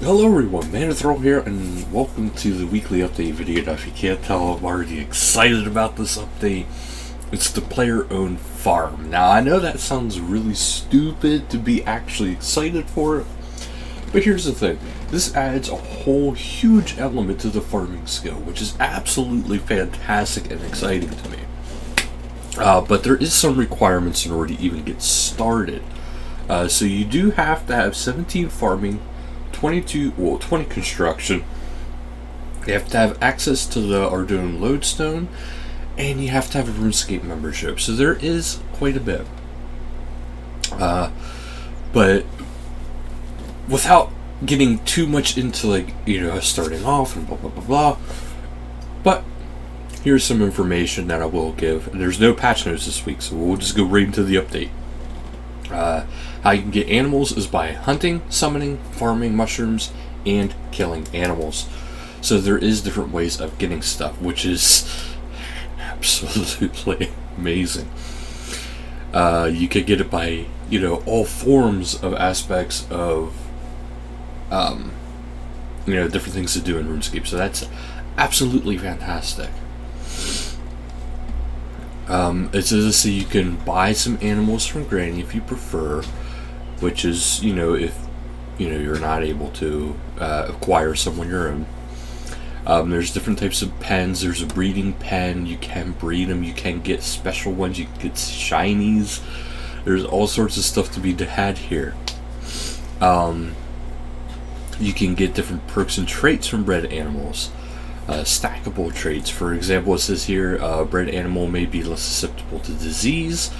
Hello everyone, Manathrall here, and welcome to the weekly update video. Now, if you can't tell, I'm already excited about this update. It's the player-owned farm. Now, I know that sounds really stupid to be actually excited for it, but here's the thing. This adds a whole huge element to the farming skill, which is absolutely fantastic and exciting to me. But there is some requirements in order to even get started. So you do have to have 17 farming, 20 construction. You have to have access to the Ardougne lodestone, and you have to have a RuneScape membership. So there is quite a bit. But without getting too much into starting off and blah blah blah blah. But here's some information that I will give. There's no patch notes this week, so we'll just go right into the update. How you can get animals is by hunting, summoning, farming mushrooms, and killing animals. So there is different ways of getting stuff, which is absolutely amazing. You could get it by, all forms of aspects of, different things to do in RuneScape. So that's absolutely fantastic. It says so you can buy some animals from Granny if you prefer, which is, if you're not able to acquire some on your own. There's different types of pens. There's a breeding pen. You can breed them. You can get special ones. You can get shinies. There's all sorts of stuff to be had here. You can get different perks and traits from bred animals. Stackable traits. For example, it says here, bred animal may be less susceptible to disease,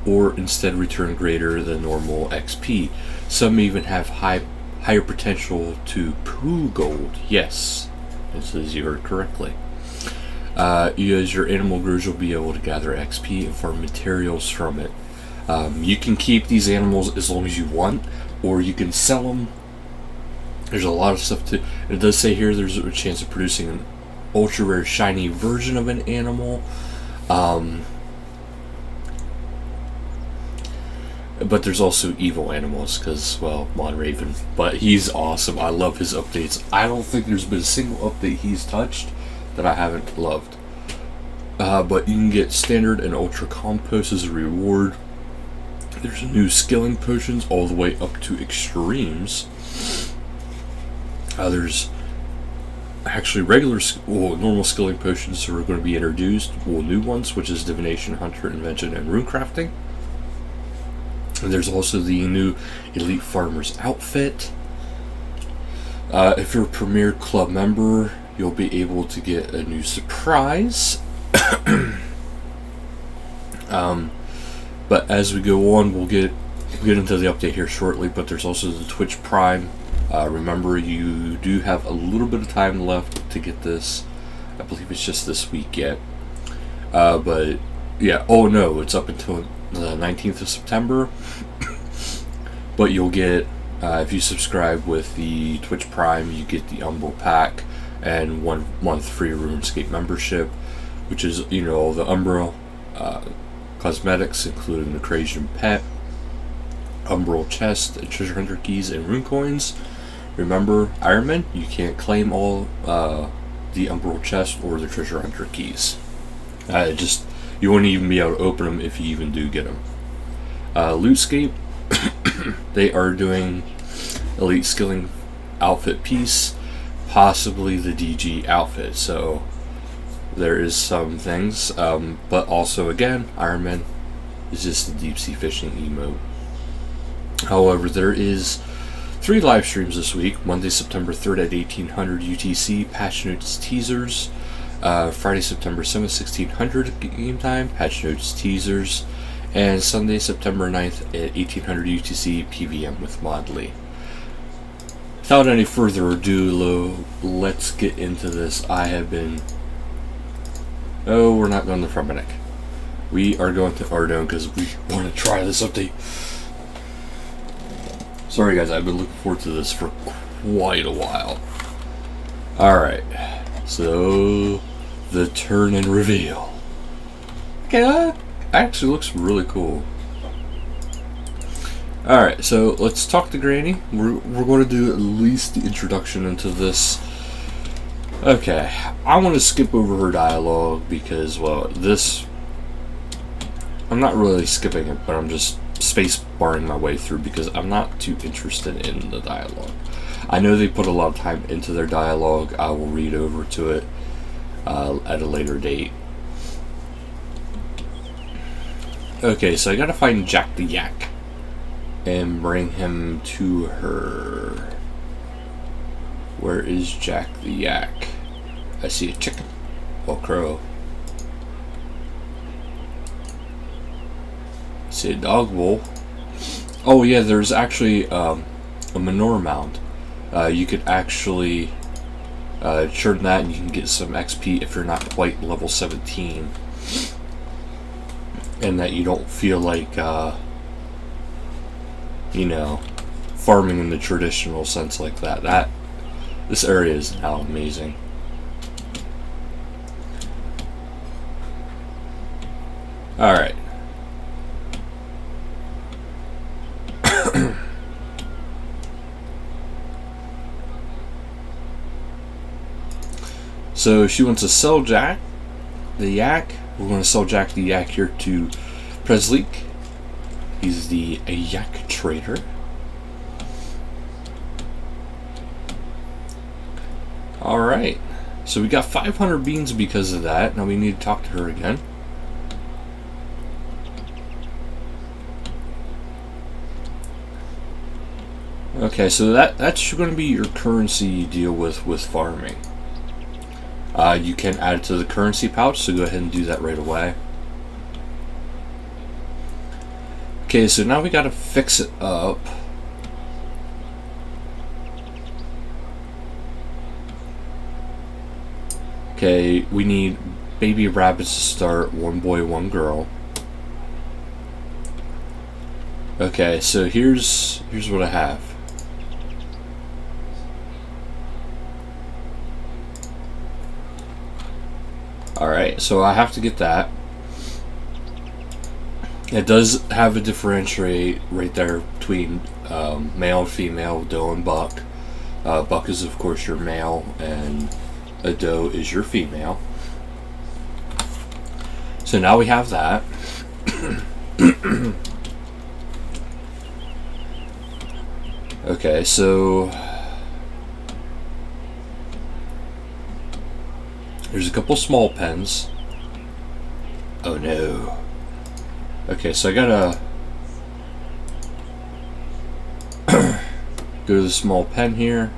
or instead return greater than normal XP. Some even have higher potential to poo gold. Yes, it says you heard correctly. As your animal grows, you'll be able to gather XP and farm materials from it. You can keep these animals as long as you want, or you can sell them. There's a lot of stuff to. It does say here there's a chance of producing an ultra rare shiny version of an animal. But there's also evil animals because, well, Raven. But he's awesome. I love his updates. I don't think there's been a single update he's touched that I haven't loved. But you can get standard and ultra compost as a reward. There's new skilling potions all the way up to extremes. There's actually normal skilling potions are going to be introduced. New ones, which is divination, hunter, invention, and rune crafting. And there's also the new elite farmer's outfit. If you're a premier club member, you'll be able to get a new surprise. But as we go on, we'll get into the update here shortly. But there's also the Twitch Prime. Remember, you do have a little bit of time left to get this. I believe it's just this week yet. But yeah, it's up until the 19th of September. But you'll get, if you subscribe with the Twitch Prime, you get the Umbral Pack and 1 month free RuneScape membership, which is, all the Umbral cosmetics, including the Creation Pet, Umbral Chest, Treasure Hunter Keys, and Rune Coins. Remember, Iron Man, you can't claim all the Umbral Chest or the Treasure Hunter Keys. You won't even be able to open them if you even do get them. Lootscape, they are doing Elite Skilling Outfit Piece, possibly the DG outfit. So there is some things, but also again, Iron Man is just the deep sea fishing emote. However, there is 3 live streams this week. Monday, September 3rd at 1800 UTC, patch notes teasers. Friday, September 7th, 1600 game time, patch notes teasers. And Sunday, September 9th at 1800 UTC, PVM with Modley. Without any further ado, let's get into this. We're not going to Fremennik. We are going to Ardougne because we want to try this update. Sorry guys, I've been looking forward to this for quite a while. Alright, so the turn and reveal. Okay, that actually looks really cool. Alright, so let's talk to Granny. We're going to do at least the introduction into this. Okay, I want to skip over her dialogue because, well, this... I'm not really skipping it, but I'm just space barring my way through because I'm not too interested in the dialogue. I know they put a lot of time into their dialogue. I will read over to it at a later date. Okay, so I gotta find Jack the Yak and bring him to her. Where is Jack the Yak? I see a chicken. Or crow. I see a dog bowl. Oh yeah, there's actually a manure mound. You could actually churn that and you can get some XP if you're not quite level 17. And that you don't feel like, you know, farming in the traditional sense like that. This area is now amazing. Alright. So she wants to sell Jack the Yak. We're going to sell Jack the Yak here to Presleek. He's the yak trader. Alright. So we got 500 beans because of that. Now we need to talk to her again. Okay, so that's going to be your currency you deal with farming. You can add it to the currency pouch, so go ahead and do that right away. Okay, so now we gotta fix it up. Okay, we need baby rabbits to start, one boy, one girl. Okay, so here's what I have. Alright, so I have to get that. It does have a differentiate right there between male and female, doe and buck. Buck is of course your male and a doe is your female. So now we have that. Okay, so there's a couple small pens. Oh no. Okay, so I gotta go to the small pen here.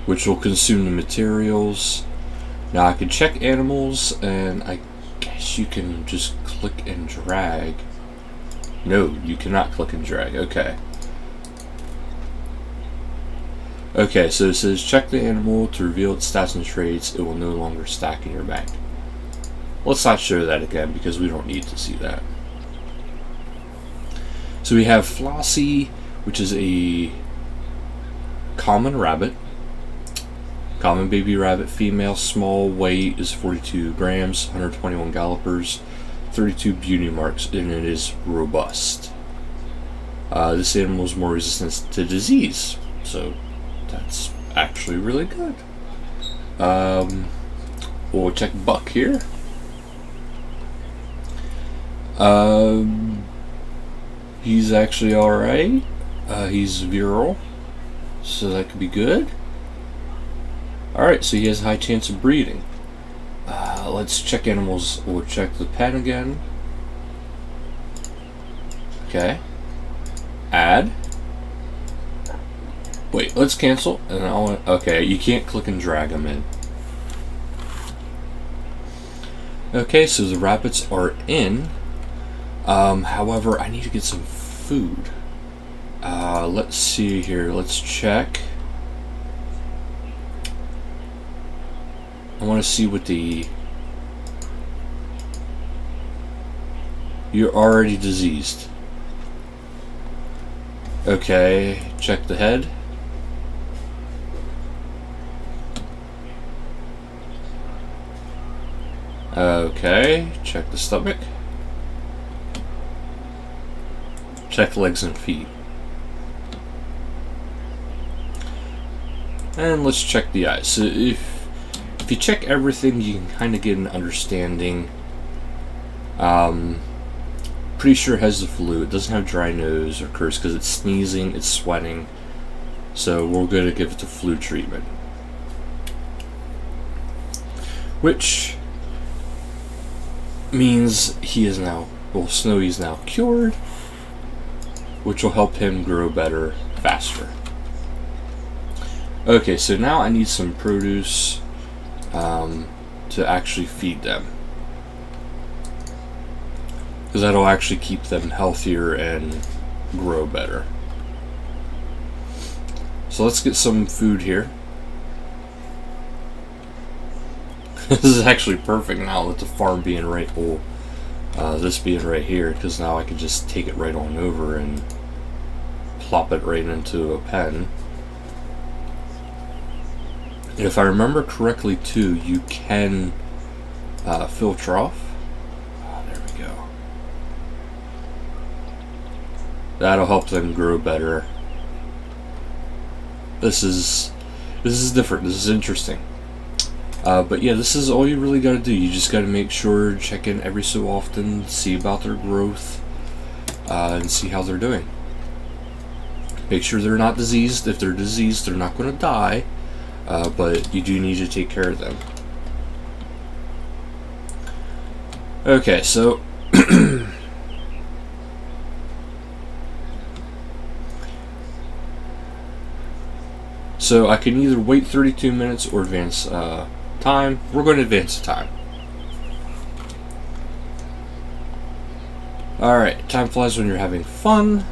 Which will consume the materials. Now I can check animals and I guess you can just click and drag. No, you cannot click and drag. Okay. Okay, so it says check the animal to reveal its stats and traits. It will no longer stack in your bank. Let's not show that again because we don't need to see that. So we have Flossie, which is a common rabbit. Common baby rabbit, female, small, weight is 42 grams, 121 gallopers, 32 beauty marks, and it is robust. This animal is more resistant to disease, so that's actually really good. We'll check Buck here. He's actually alright. He's virile, so that could be good. Alright, so he has a high chance of breeding. Let's check animals. We'll check the pen again. Okay. Add. Wait, let's cancel. And I want. Okay, you can't click and drag them in. Okay, so the rabbits are in. However, I need to get some food. Let's see here. Let's check. I want to see what the... You're already diseased. Okay, check the head. Okay, check the stomach. Check legs and feet. And let's check the eyes. So if you check everything, you can kind of get an understanding. Pretty sure it has the flu. It doesn't have dry nose or curse because it's sneezing, it's sweating. So we're going to give it the flu treatment. Which means he is now, well, Snowy's now cured, which will help him grow better, faster. Okay, so now I need some produce to actually feed them, because that'll actually keep them healthier and grow better. So let's get some food here. This is actually perfect now with the farm being right, this being right here, because now I can just take it right on over and plop it right into a pen. And if I remember correctly too, you can filter off. Oh, there we go. That'll help them grow better. This is different. This is interesting. But yeah, this is all you really got to do. You just got to make sure, check in every so often, see about their growth, and see how they're doing. Make sure they're not diseased. If they're diseased, they're not going to die, but you do need to take care of them. Okay, so so I can either wait 32 minutes or advance time. We're going to advance the time. Alright, time flies when you're having fun.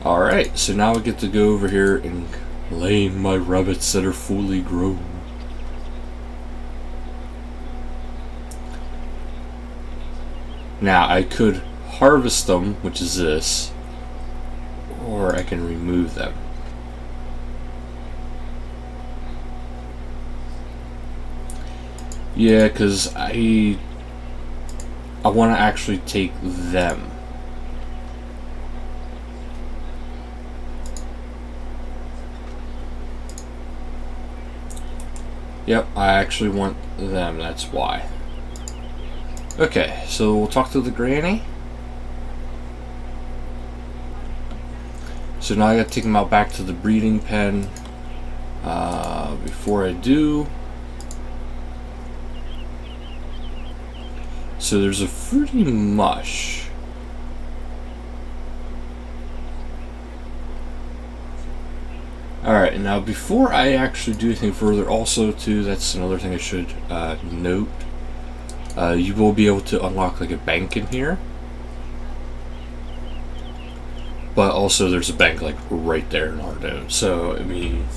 Alright, so now I get to go over here and claim my rabbits that are fully grown. Now I could harvest them, which is this, or I can remove them. Yeah, because I want to actually take them. Yep, I actually want them, that's why. Okay, so we'll talk to the granny. So now I gotta take them out back to the breeding pen. Before I do, so there's a fruity mush. Alright, now before I actually do anything further, also too, that's another thing I should note. You will be able to unlock like a bank in here. But also there's a bank like right there in Ardone. So, I mean,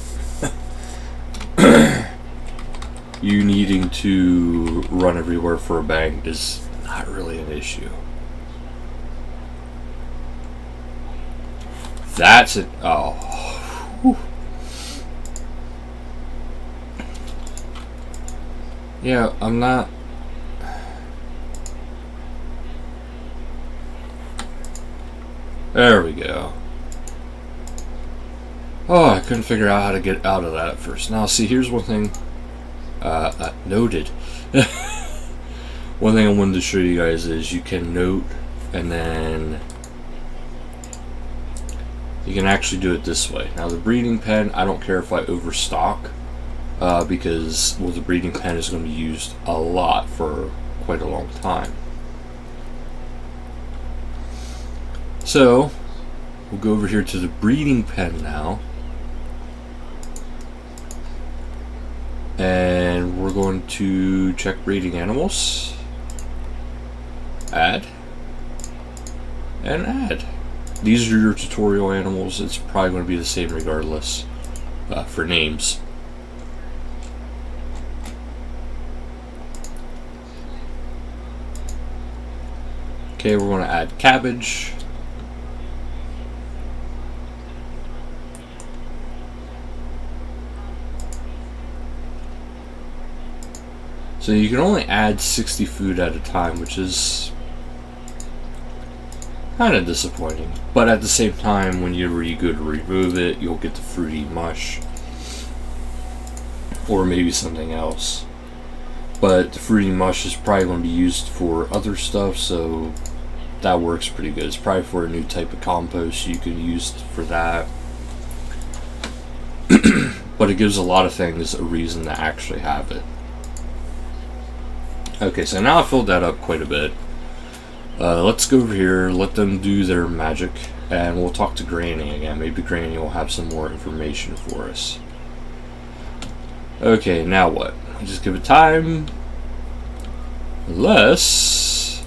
you needing to run everywhere for a bank is not really an issue. That's it. Oh. Whew. Yeah, I'm not. There we go. Oh, I couldn't figure out how to get out of that at first. Now, see, here's one thing. Noted. One thing I wanted to show you guys is you can note, and then you can actually do it this way. Now, the breeding pen, I don't care if I overstock, because, well, the breeding pen is going to be used a lot for quite a long time. So, we'll go over here to the breeding pen now. And we're going to check breeding animals. Add. And add. These are your tutorial animals. It's probably going to be the same regardless for names. Okay, we're going to add cabbage. So you can only add 60 food at a time, which is kind of disappointing. But at the same time, whenever you go to remove it, you'll get the fruity mush. Or maybe something else. But the fruity mush is probably going to be used for other stuff, so that works pretty good. It's probably for a new type of compost you can use for that. But it gives a lot of things a reason to actually have it. Okay, so now I filled that up quite a bit. Let's go over here, let them do their magic, and we'll talk to Granny again. Maybe Granny will have some more information for us. Okay, now what? Just give it time. Unless...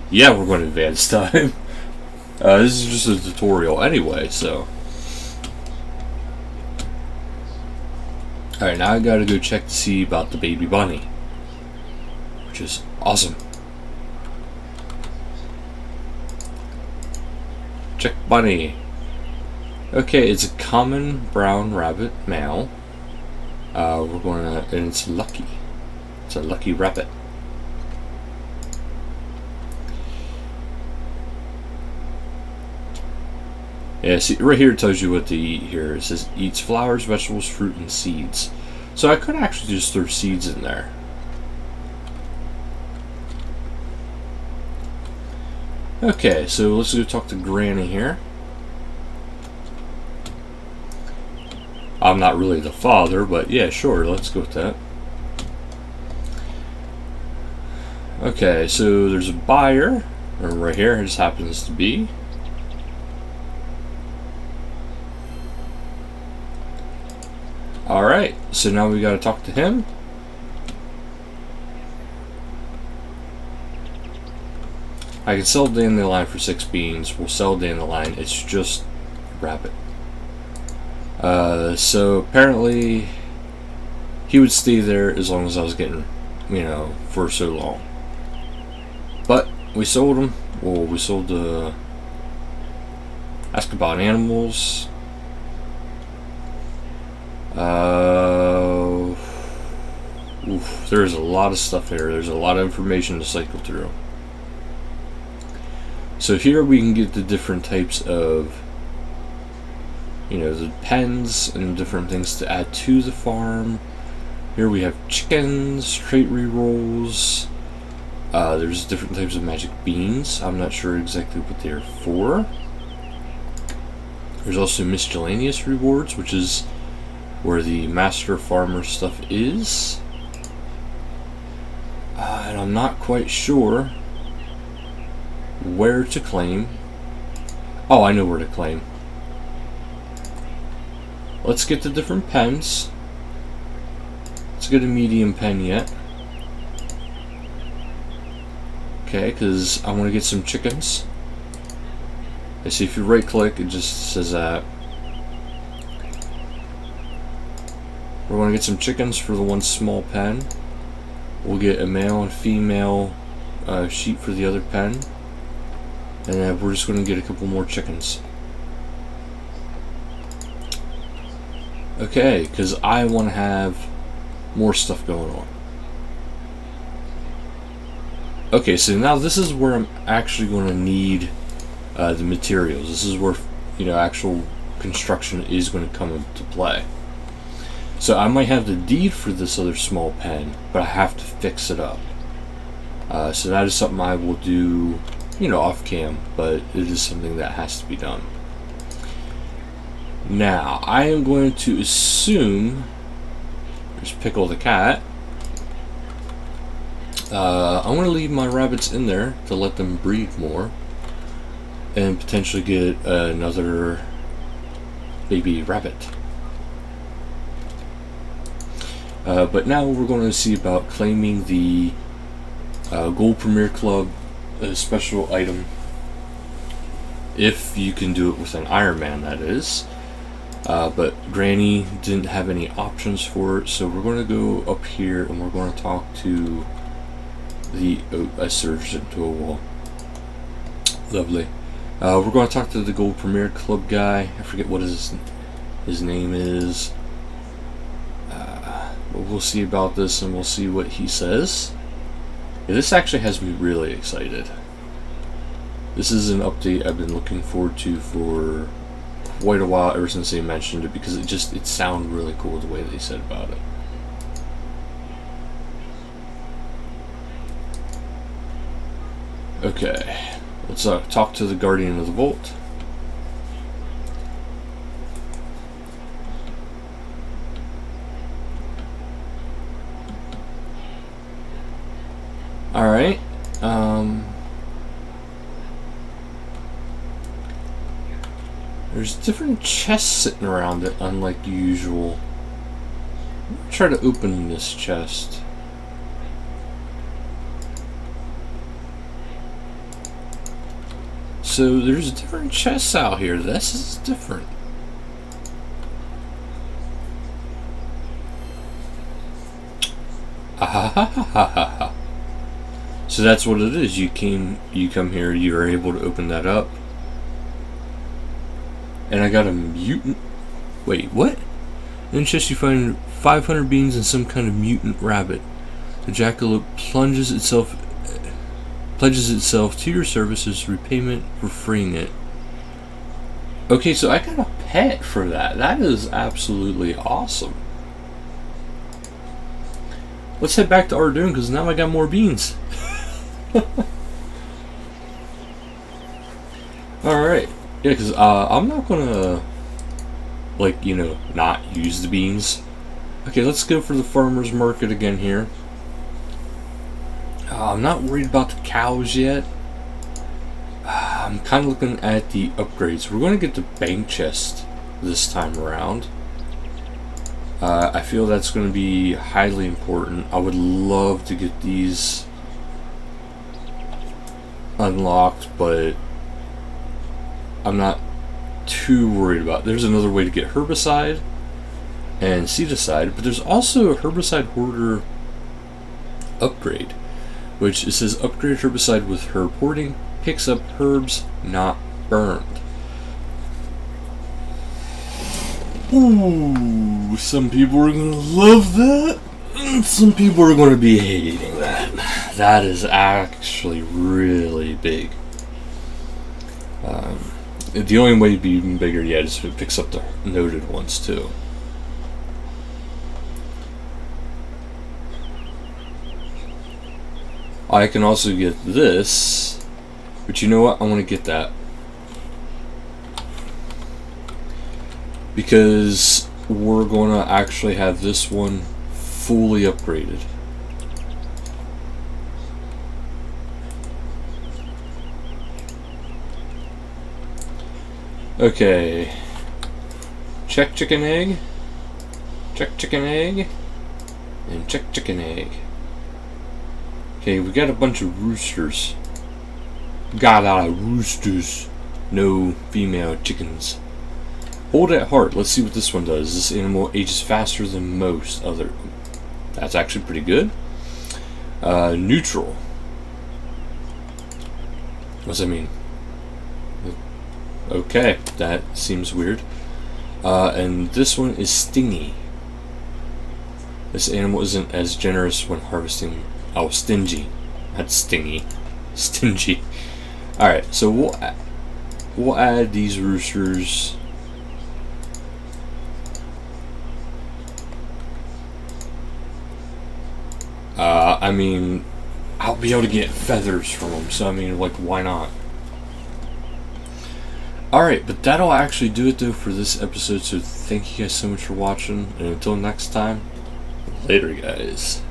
yeah, we're going to advance time. This is just a tutorial anyway, so... alright, now I gotta go check to see about the baby bunny. Which is awesome. Check bunny. Okay, it's a common brown rabbit male. We're gonna, and it's lucky. It's a lucky rabbit. Yeah, see, right here it tells you what to eat here. It says eats flowers, vegetables, fruit, and seeds. So I could actually just throw seeds in there. Okay, so let's go talk to Granny here. I'm not really the father, but yeah, sure, let's go with that. Okay, so there's a buyer, or right here, it just happens to be. Alright, so now we gotta talk to him. I can sell dandelion for 6 beans. We'll sell dandelion. It's just rabbit. So apparently he would stay there as long as I was getting, you know, for so long. But we sold him. Well, we sold the ask about animals. There's a lot of stuff here. There's a lot of information to cycle through. So here we can get the different types of, you know, the pens and different things to add to the farm. Here we have chickens, trait rerolls. There's different types of magic beans. I'm not sure exactly what they're for. There's also miscellaneous rewards, which is where the master farmer stuff is. And I'm not quite sure where to claim. Oh, I know where to claim. Let's get the different pens. Let's get a medium pen yet. Okay, because I want to get some chickens. I see if you right click, it just says that. We're going to get some chickens for the one small pen. We'll get a male and female sheep for the other pen. And then we're just going to get a couple more chickens. Okay, because I want to have more stuff going on. Okay, so now this is where I'm actually going to need the materials. This is where, you know, actual construction is going to come into play. So I might have the deed for this other small pen, but I have to fix it up. So that is something I will do, you know, off cam, but it is something that has to be done. Now, I am going to assume, there's Pickle the cat. I'm going to leave my rabbits in there to let them breed more and potentially get another baby rabbit. But now we're going to see about claiming the Gold Premier Club special item, if you can do it with an Iron Man, that is. But Granny didn't have any options for it, so we're going to go up here and we're going to talk to the I surged into a wall. Lovely. We're going to talk to the Gold Premier Club guy. I forget what his name is. But we'll see about this, and we'll see what he says. Yeah, this actually has me really excited. This is an update I've been looking forward to for quite a while, ever since they mentioned it, because it sounded really cool the way they said about it. Okay, let's talk to the Guardian of the Vault. Alright, there's different chests sitting around it, unlike usual. I'm gonna try to open this chest. So there's different chests out here. This is different. So that's what it is. You come here, you are able to open that up. And I got a mutant. Wait, what? In the chest you find 500 beans and some kind of mutant rabbit. The jackalope pledges itself to your service as repayment for freeing it. Okay, so I got a pet for that. That is absolutely awesome. Let's head back to Ardoon, because now I got more beans. Alright. Yeah, because I'm not gonna, like, not use the beans. Okay, let's go for the farmer's market again here. I'm not worried about the cows yet. I'm kind of looking at the upgrades. We're going to get the bank chest this time around. I feel that's going to be highly important. I would love to get these unlocked, but I'm not too worried about it. There's another way to get herbicide and seedicide, but there's also a herbicide hoarder upgrade, which it says upgrade herbicide with herb hoarding, picks up herbs not burned. Ooh, some people are going to love that, and some people are going to be hating that. That is actually really big. The only way to be even bigger yet is if it picks up the noted ones too. I can also get this, but you know what? I want to get that. Because we're going to actually have this one fully upgraded. Okay. Check chicken egg. Check chicken egg. And check chicken egg. Okay, we got a bunch of roosters. Got out of roosters. No female chickens. Hold at heart. Let's see what this one does. This animal ages faster than most other. That's actually pretty good. Neutral. What does that mean? Okay, that seems weird. And this one is stingy. This animal isn't as generous when harvesting. Oh, stingy. That's stingy. Stingy. Alright, so we'll add these roosters. I mean, I'll be able to get feathers from them, so I mean, like, why not? Alright, but that'll actually do it though for this episode, so thank you guys so much for watching, and until next time, later guys.